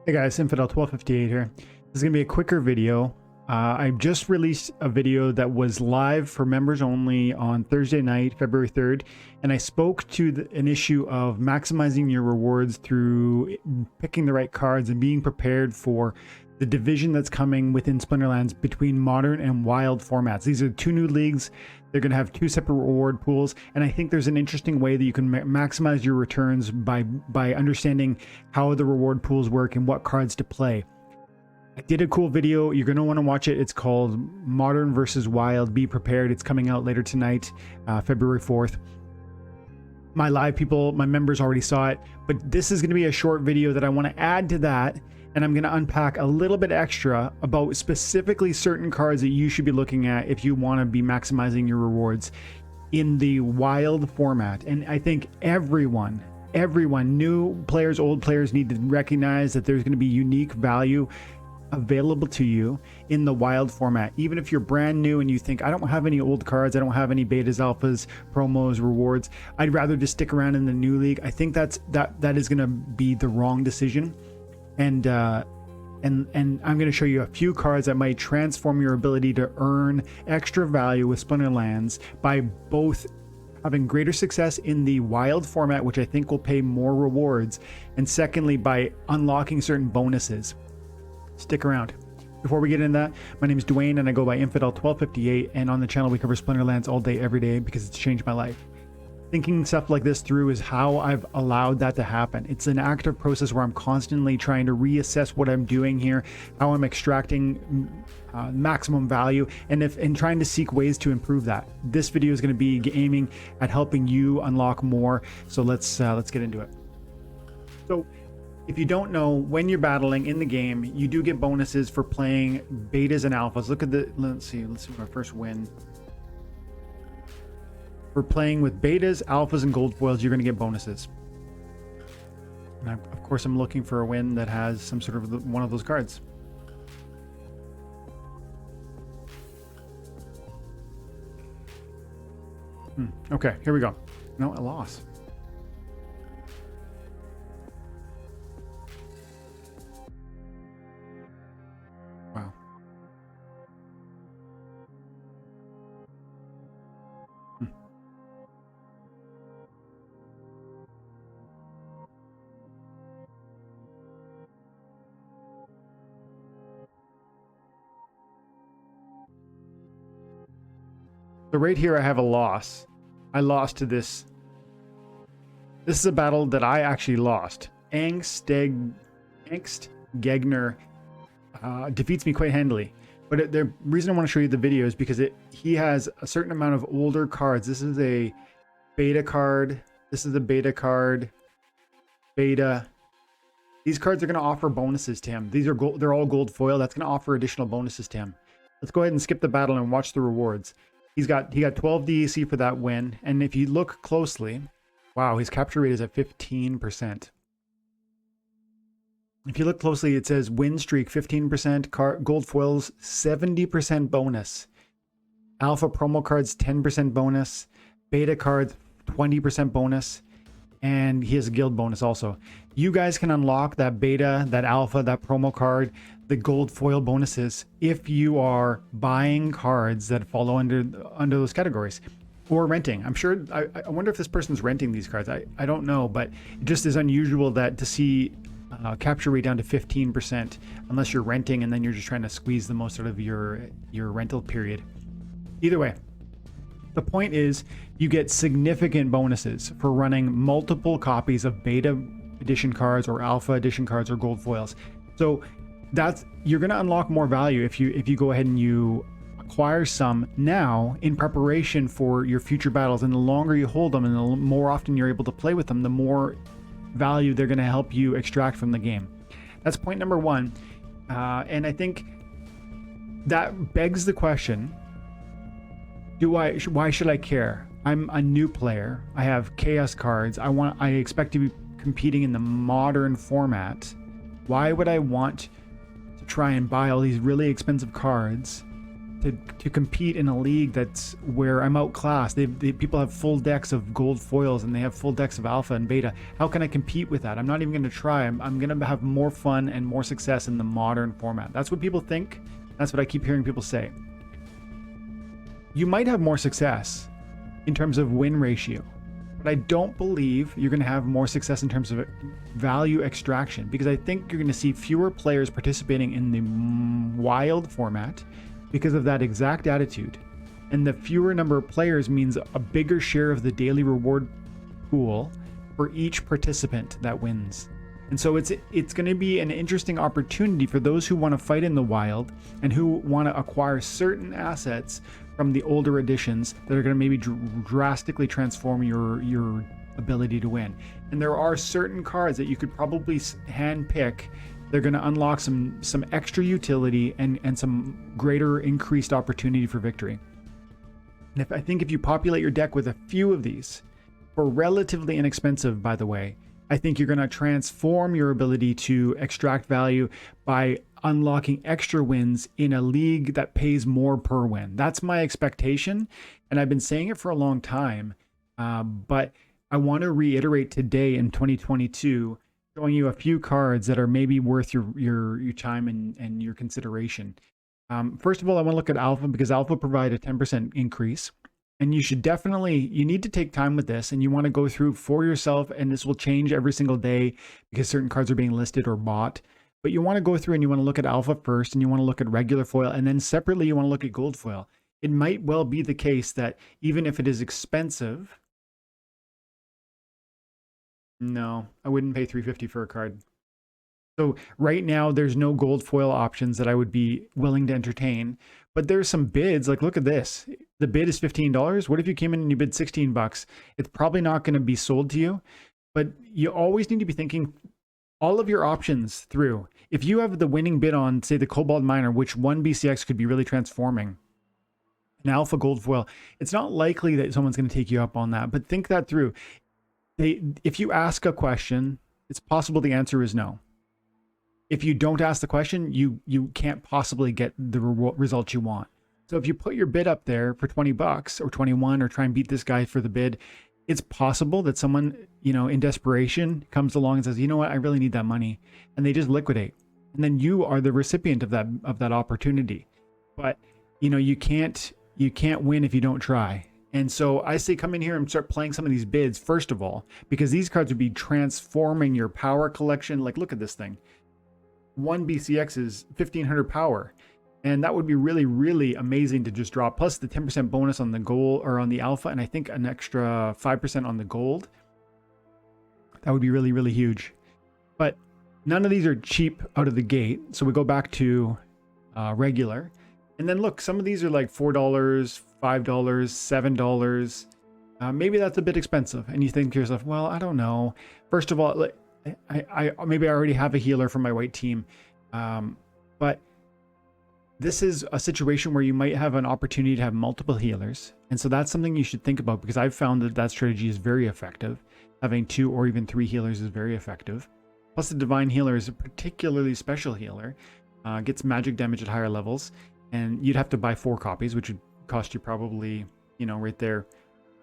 Hey guys, Infidel 1258 here. This is going to be a quicker video. I just released a video that was live for members only on Thursday night, February 3rd, and I spoke to an issue of maximizing your rewards through picking the right cards and being prepared for the division that's coming within Splinterlands between modern and wild formats. These are two new leagues. They're going to have two separate reward pools, and I think there's an interesting way that you can maximize your returns by understanding how the reward pools work and what cards to play. I did a cool video. You're going to want to watch it. It's called Modern versus Wild. Be prepared. It's coming out later tonight, February 4th. My live people, my members already saw it, but this is going to be a short video that I want to add to that. And I'm going to unpack a little bit extra about specifically certain cards that you should be looking at if you want to be maximizing your rewards in the wild format. And I think everyone, new players, old players, need to recognize that there's going to be unique value available to you in the wild format. Even if you're brand new and you think, I don't have any old cards, I don't have any betas, alphas, promos, rewards, I'd rather just stick around in the new league. I think that is going to be the wrong decision. And I'm going to show you a few cards that might transform your ability to earn extra value with Splinterlands by both having greater success in the wild format, which I think will pay more rewards, and secondly, by unlocking certain bonuses. Stick around. Before we get into that, my name is Dwayne and I go by Infidel 1258, and on the channel we cover Splinterlands all day, every day, because it's changed my life. Thinking stuff like this through is how I've allowed that to happen. It's an active process where I'm constantly trying to reassess what I'm doing here, how I'm extracting maximum value, and trying to seek ways to improve that. This video is going to be aiming at helping you unlock more. So let's get into it. So if you don't know, when you're battling in the game, you do get bonuses for playing betas and alphas. Look at the, let's see my first win. For playing with betas, alphas, and gold foils, you're going to get bonuses. And of course, I'm looking for a win that has some sort of one of those cards. Okay, here we go. No, a loss. Wow. So right here I have a loss. I lost to this. This is a battle that I actually lost. Angst Gegner defeats me quite handily. But the reason I want to show you the video is because he has a certain amount of older cards. This is a beta card. This is a beta card. Beta. These cards are going to offer bonuses to him. These are gold. They're all gold foil. That's going to offer additional bonuses to him. Let's go ahead and skip the battle and watch the rewards. He got 12 DEC for that win, and if you look closely, wow, his capture rate is at 15%. If you look closely, it says win streak 15%, gold foils 70% bonus, alpha promo cards 10% bonus, beta cards 20% bonus, and he has a guild bonus also. You guys can unlock that beta, that alpha, that promo card, the gold foil bonuses if you are buying cards that follow under those categories or renting. I'm sure, I wonder if this person's renting these cards. I don't know, but it just is unusual that to see capture rate down to 15% unless you're renting and then you're just trying to squeeze the most out of your rental period. Either way, the point is you get significant bonuses for running multiple copies of beta edition cards or alpha edition cards or gold foils. So you're going to unlock more value if you go ahead and you acquire some now in preparation for your future battles. And the longer you hold them and the more often you're able to play with them, the more value they're going to help you extract from the game. That's point number one. And I think that begs the question, why should I care? I'm a new player. I have chaos cards. I expect to be competing in the modern format. Why would I want to try and buy all these really expensive cards to compete in a league that's where I'm outclassed. People have full decks of gold foils and they have full decks of alpha and beta. How can I compete with that? I'm not even going to try. I'm going to have more fun and more success in the modern format. That's what people think. That's what I keep hearing people say. You might have more success in terms of win ratio, but I don't believe you're going to have more success in terms of value extraction, because I think you're going to see fewer players participating in the wild format because of that exact attitude. And the fewer number of players means a bigger share of the daily reward pool for each participant that wins. And so it's going to be an interesting opportunity for those who want to fight in the wild and who want to acquire certain assets from the older editions that are going to maybe drastically transform your ability to win. And there are certain cards that you could probably hand pick. They're going to unlock some extra utility and some greater increased opportunity for victory. And I think if you populate your deck with a few of these, for relatively inexpensive, by the way, I think you're going to transform your ability to extract value by unlocking extra wins in a league that pays more per win. That's my expectation, and I've been saying it for a long time, but I want to reiterate today in 2022, showing you a few cards that are maybe worth your time and your consideration. First of all, I want to look at Alpha, because Alpha provide a 10% increase. And you need to take time with this, and you want to go through for yourself, and this will change every single day because certain cards are being listed or bought. But you want to go through and you want to look at Alpha first, and you want to look at regular foil, and then separately you want to look at gold foil. It might well be the case that even if it is expensive, no, I wouldn't pay $350 for a card. So right now there's no gold foil options that I would be willing to entertain, but there's some bids. Like, look at this. The bid is $15. What if you came in and you bid $16? It's probably not going to be sold to you, but you always need to be thinking all of your options through. If you have the winning bid on, say, the Cobalt Miner, which one BCX could be really transforming, an Alpha gold foil, it's not likely that someone's going to take you up on that, but think that through. If you ask a question, it's possible the answer is no. If you don't ask the question, you can't possibly get the result you want. So if you put your bid up there for $20 or 21, or try and beat this guy for the bid, it's possible that someone, in desperation comes along and says, you know what, I really need that money, and they just liquidate. And then you are the recipient of that opportunity. But you can't win if you don't try. And so I say come in here and start playing some of these bids first of all, because these cards would be transforming your power collection. Like, look at this thing. One BCX is 1500 power, and that would be really, really amazing to just drop, plus the 10% bonus on the gold or on the Alpha, and I think an extra 5% on the gold. That would be really, really huge. But none of these are cheap out of the gate, so we go back to regular, and then look, some of these are like $4, $5, $7. Maybe that's a bit expensive, and you think to yourself, well, I don't know. First of all, I maybe I already have a healer for my white team, but this is a situation where you might have an opportunity to have multiple healers, and so that's something you should think about, because I've found that strategy is very effective. Having 2 or even 3 healers is very effective. Plus, the Divine Healer is a particularly special healer, gets magic damage at higher levels, and you'd have to buy 4 copies, which would cost you probably, right there,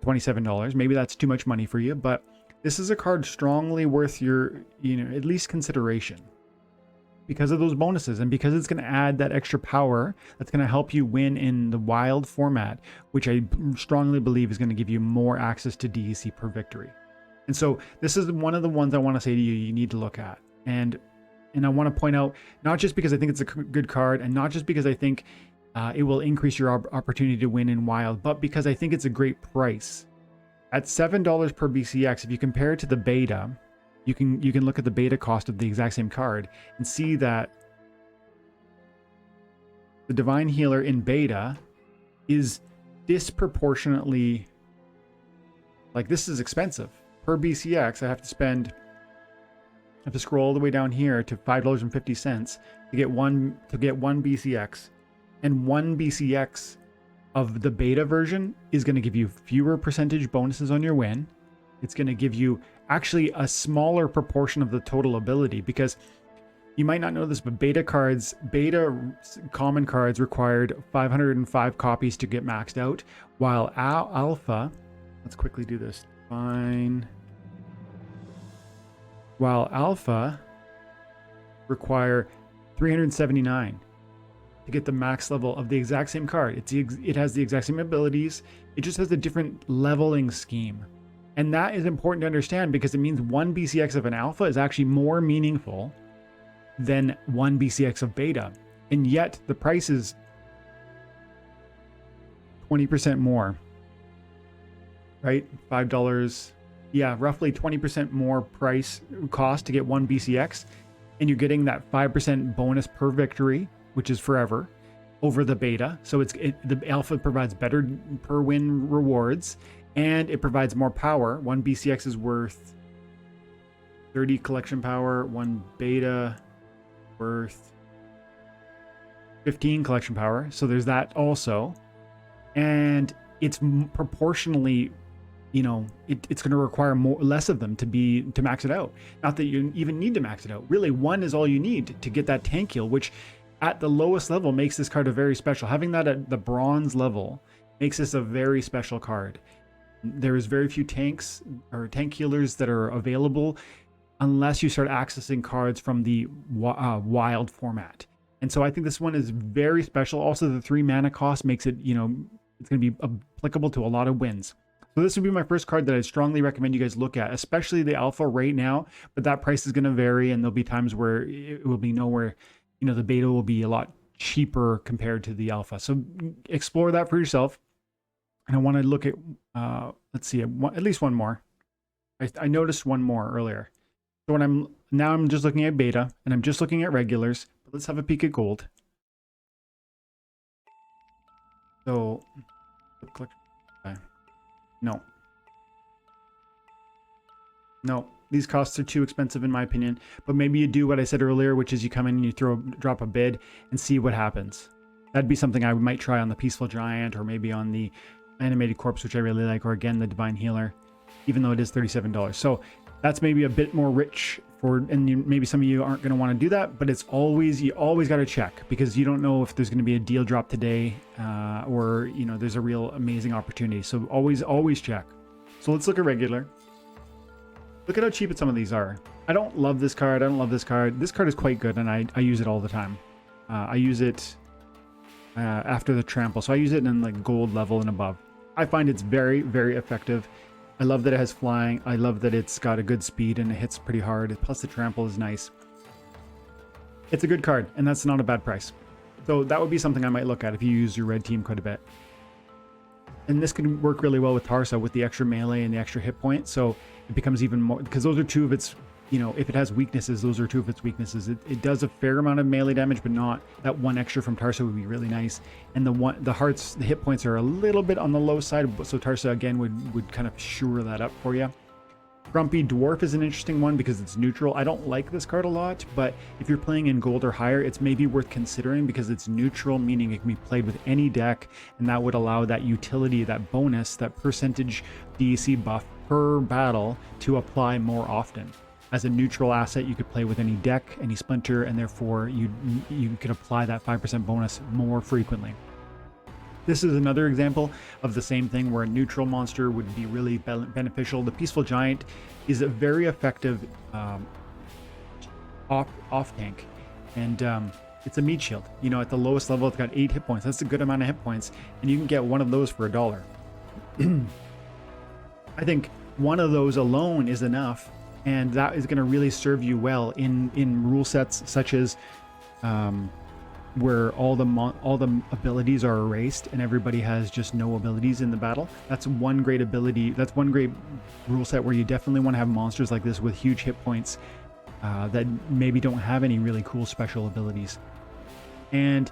$27. Maybe that's too much money for you, but this is a card strongly worth your, at least consideration, because of those bonuses, and because it's going to add that extra power that's going to help you win in the wild format, which I strongly believe is going to give you more access to DEC per victory. And so this is one of the ones I want to say to you need to look at. And I want to point out, not just because I think it's a good card, and not just because I think it will increase your opportunity to win in wild, but because I think it's a great price. At $7 per BCX, if you compare it to the beta, you can look at the beta cost of the exact same card and see that the Divine Healer in beta is disproportionately, like, this is expensive. Per BCX, I have to scroll all the way down here to $5.50 to get one BCX, and 1 BCX of the beta version is going to give you fewer percentage bonuses on your win. It's going to give you actually a smaller proportion of the total ability, because You might not know this, but beta common cards required 505 copies to get maxed out, while alpha, let's quickly do this. Fine. While alpha require 379 to get the max level of the exact same card. It has the exact same abilities. It just has a different leveling scheme. And that is important to understand because it means one BCX of an alpha is actually more meaningful than one BCX of beta. And yet the price is 20% more, right? $5. Yeah, roughly 20% more price cost to get one BCX. And you're getting that 5% bonus per victory, which is forever, over the beta. So the alpha provides better per win rewards, and it provides more power. One BCX is worth 30 collection power. One beta worth 15 collection power. So there's that also. And it's proportionally, you know, it's going to require less of them to max it out. Not that you even need to max it out. Really, one is all you need to get that tank heal, which at the lowest level makes this card a very special. Having that at the bronze level makes this a very special card. There is very few tanks or tank healers that are available unless you start accessing cards from the wild format. And so I think this one is very special. Also, the 3 mana cost makes it, you know, it's going to be applicable to a lot of wins. So this would be my first card that I'd strongly recommend you guys look at, especially the alpha right now. But that price is going to vary, and there'll be times where it will be nowhere, you know, the beta will be a lot cheaper compared to the alpha. So explore that for yourself. And I want to look at, let's see, at least one more. I noticed one more earlier. So now I'm just looking at beta, and I'm just looking at regulars. But let's have a peek at gold. So, no, these costs are too expensive in my opinion. But maybe you do what I said earlier, which is you come in and you drop a bid and see what happens. That'd be something I might try on the Peaceful Giant, or maybe on the Animated Corpse, which I really like, or again the Divine Healer, even though it is $37. So that's maybe a bit more rich and maybe some of you aren't going to want to do that, but you always got to check, because you don't know if there's going to be a deal drop today, or, you know, there's a real amazing opportunity. So always check. So let's look at regular. Look at how cheap some of these are. I don't love this card. I don't love this card. This card is quite good, and I use it all the time. I use it after the trample. So I use it in like gold level and above. I find it's very, very effective. I love that it has flying. I love that it's got a good speed and it hits pretty hard. Plus the trample is nice. It's a good card, and that's not a bad price. So that would be something I might look at if you use your red team quite a bit. And this could work really well with Tarsa with the extra melee and the extra hit point. So it becomes even more, because those are two of its, you know, if it has weaknesses, those are two of its weaknesses. It does a fair amount of melee damage, but not that one extra from Tarsa would be really nice. And the hit points are a little bit on the low side, so Tarsa again would kind of shore that up for you. Grumpy Dwarf is an interesting one because it's neutral. I don't like this card a lot, but if you're playing in gold or higher, it's maybe worth considering because it's neutral, meaning it can be played with any deck, and that would allow that utility, that bonus, that percentage DEC buff per battle to apply more often. As a neutral asset, you could play with any deck, any splinter, and therefore you could apply that 5% bonus more frequently. This is another example of the same thing where a neutral monster would be really beneficial. The Peaceful Giant is a very effective off tank, and it's a meat shield. You know, at the lowest level, it's got 8 hit points. That's a good amount of hit points, and you can get one of those for $1. I think one of those alone is enough, and that is going to really serve you well in rule sets such as where all the abilities are erased and everybody has just no abilities in the battle. That's one great ability. That's one great rule set where you definitely want to have monsters like this with huge hit points that maybe don't have any really cool special abilities. And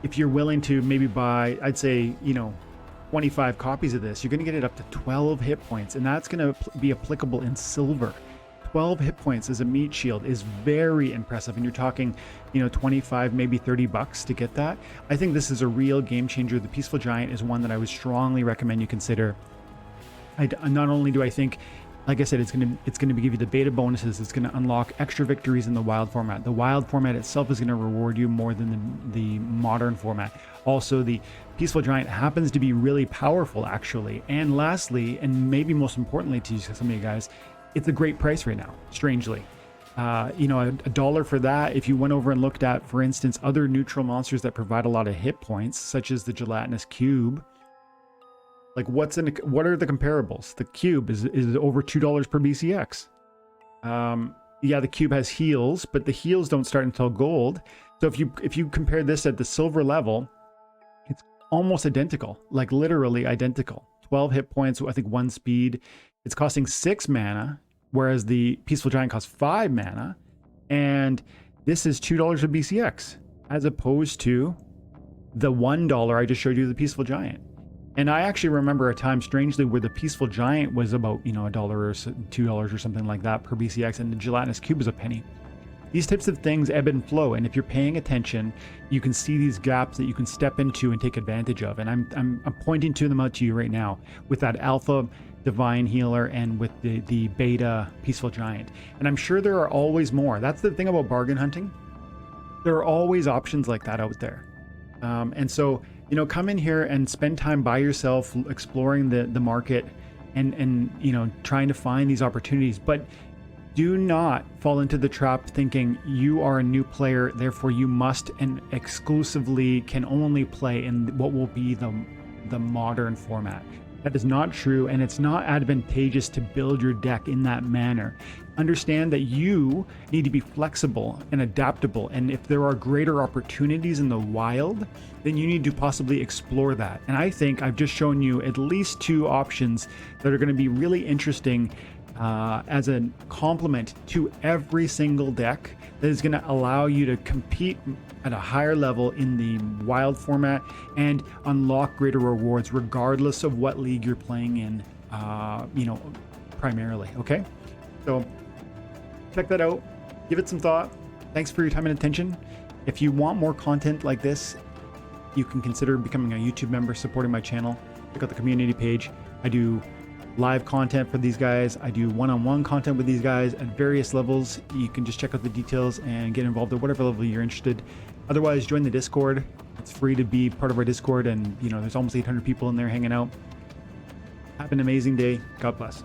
if you're willing to maybe buy, I'd say, you know, 25 copies of this, you're going to get it up to 12 hit points, and that's going to be applicable in silver. 12 hit points as a meat shield is very impressive, and you're talking, you know, 25, maybe $30 to get that. I think this is a real game changer. The Peaceful Giant is one that I would strongly recommend you consider. Not only do I think like I said, it's gonna give you the beta bonuses. It's gonna unlock extra victories in the wild format. The wild format itself is gonna reward you more than the modern format. Also, the Peaceful Giant happens to be really powerful, actually. And lastly, and maybe most importantly to some of you guys, it's a great price right now, strangely. You know, $1 for that. If you went over and looked at, for instance, other neutral monsters that provide a lot of hit points, such as the gelatinous cube, like what are the comparables? The cube is over $2 per BCX. Yeah, the cube has heals, but the heals don't start until gold. So if you compare this at the silver level, it's almost identical, like literally identical. 12 hit points, I think 1 speed. It's costing 6 mana, whereas the Peaceful Giant costs 5 mana. And this is $2 a BCX, as opposed to the $1 I just showed you, the Peaceful Giant. And I actually remember a time, strangely, where the Peaceful Giant was about, you know, $1 or $2 or something like that per BCX, and the gelatinous cube was a penny. These types of things ebb and flow, and if you're paying attention, you can see these gaps that you can step into and take advantage of. And I'm pointing to them out to you right now with that alpha divine healer and with the beta Peaceful Giant. And I'm sure there are always more. That's the thing about bargain hunting. There are always options like that out there. And so, you know, come in here and spend time by yourself exploring the market and you know, trying to find these opportunities. But do not fall into the trap thinking you are a new player, therefore you must and exclusively can only play in what will be the modern format. That is not true, and it's not advantageous to build your deck in that manner. Understand that you need to be flexible and adaptable, and if there are greater opportunities in the wild, then you need to possibly explore that. And I think I've just shown you at least 2 options that are going to be really interesting as a complement to every single deck that is going to allow you to compete at a higher level in the wild format and unlock greater rewards regardless of what league you're playing in, you know, primarily. Okay, so check that out, give it some thought. Thanks for your time and attention. If you want more content like this, you can consider becoming a YouTube member, supporting my channel. Check out the community page. I do live content for these guys. I do one-on-one content with these guys at various levels. You can just check out the details and get involved at whatever level you're interested. Otherwise, join the Discord. It's free to be part of our Discord, and you know, there's almost 800 people in there hanging out. Have an amazing day. God bless.